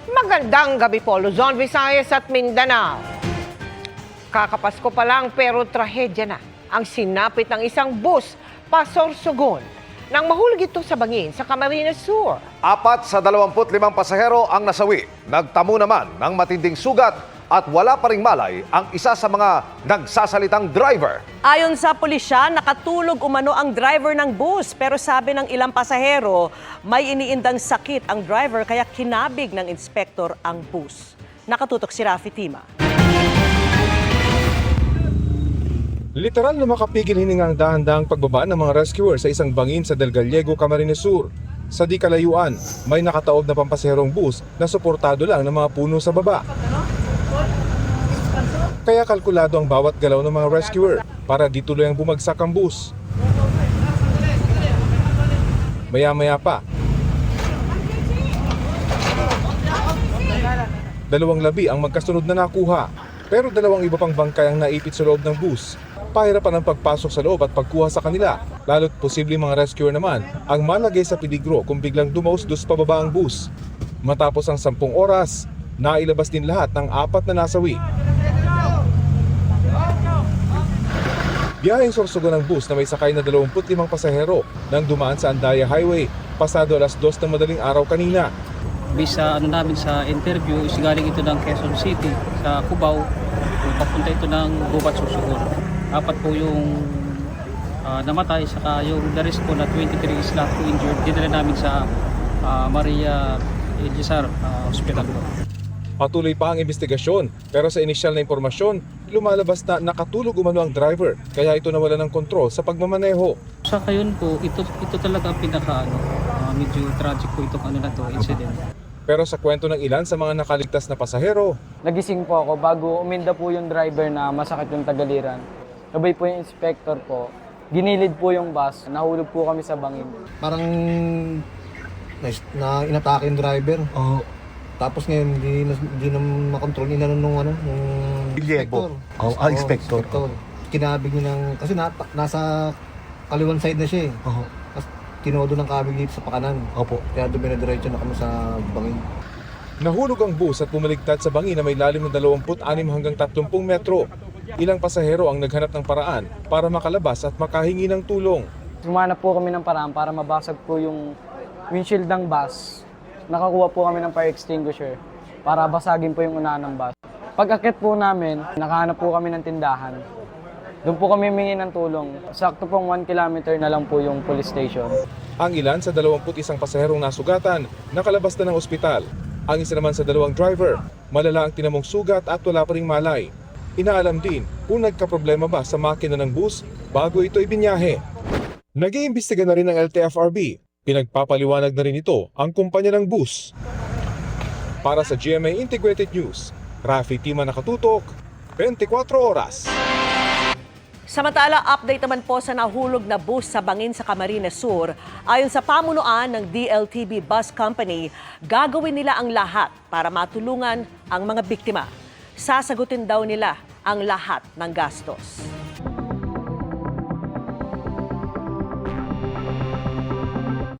Magandang gabi po, Luzon, Visayas at Mindanao. Kakapasko pa lang pero trahedya na ang sinapit ng isang bus pasorsogon nang mahulog ito sa bangin sa Camarines Sur. 4 sa 25 pasahero ang nasawi. Nagtamo naman ng matinding sugat at wala pa ring malay ang isa sa mga nagsasalitang driver. Ayon sa pulisya, nakatulog umano ang driver ng bus pero sabi ng ilang pasahero, may iniindang sakit ang driver kaya kinabig ng inspektor ang bus. Nakatutok si Rafi Tima. Literal na makapigil hiningang dahan-dahang pagbaba ng mga rescuer sa isang bangin sa Del Gallego, Camarines Sur. Sa di kalayuan, may nakataob na pampasaherong bus na suportado lang ng mga puno sa baba. Kaya kalkulado ang bawat galaw ng mga rescuer para di tuloy ang bumagsak ang bus. Maya-maya pa, 2 labi ang magkasunod na nakuha, pero 2 iba pang bangkay ang naipit sa loob ng bus. Pahirapan ang pagpasok sa loob at pagkuha sa kanila, lalo't posibleng mga rescuer naman ang malagay sa peligro kung biglang dumausdos pababa ang bus. Matapos ang 10 oras, nailabas din lahat ng 4 na nasawi. Biyaheng sorsogon ng bus na may sakay na 25 pasahero nang dumaan sa Andaya Highway, pasado alas 2 ng madaling araw kanina. Based sa namin sa interview, is galing ito ng Quezon City sa Cubao, papunta ito ng Gubat, Sorsogon. 4 po yung namatay, saka yung the rest po na 23 is not injured. Dinala namin sa Maria Elizar Hospital po. Patuloy pa ang investigasyon, pero sa inisyal na impormasyon, lumalabas na nakatulog umano ang driver, kaya ito nawala ng kontrol sa pagmamaneho. Sa kayon po, ito talaga ang pinaka medyo tragic po itong incident. Pero sa kwento ng ilan sa mga nakaligtas na pasahero, Nagising po ako bago uminda po yung driver na masakit yung tagaliran. Sabay po yung inspector po. Ginilid po yung bus. Nahulog po kami sa bangin. Parang na inatake yung driver. Tapos ngayon hindi na makontrol nung inspector. Inspector. Kinabig niya kasi nasa kaliwan side na siya eh. Tapos tinodo ng kabig dito sa pakanan. Kaya dumidiretso na kami sa bangin. nahulog ang bus at pumaligtad sa bangin na may lalim ng 26 hanggang 30 metro. Ilang pasahero ang naghanap ng paraan para makalabas at makahingi ng tulong. Sumanap po kami ng paraan para mabasag po yung windshield ng bus. Nakakuha po kami ng fire extinguisher para basagin po yung unahan ng bus. Pag-akit po namin, nakahanap po kami ng tindahan. Doon po kami humingi ng tulong. Sakto pong 1 kilometer na lang po yung police station. Ang ilan sa 21 pasaherong nasugatan, nakalabas na ng ospital. Ang isa naman sa 2 driver, malala ang tinamong sugat at wala pa ring malay. Inaalam din kung nagkaproblema ba sa makina ng bus bago ito ibinyahe. Nag-iimbestiga na rin ang LTFRB. Pinagpapaliwanag na rin ito ang kumpanya ng bus. Para sa GMA Integrated News, Rafi Tima, nakatutok, 24 oras. Samantala, update naman po sa nahulog na bus sa bangin sa Camarines Sur. Ayon sa pamunuan ng DLTB Bus Company, gagawin nila ang lahat para matulungan ang mga biktima. Sasagutin daw nila ang lahat ng gastos.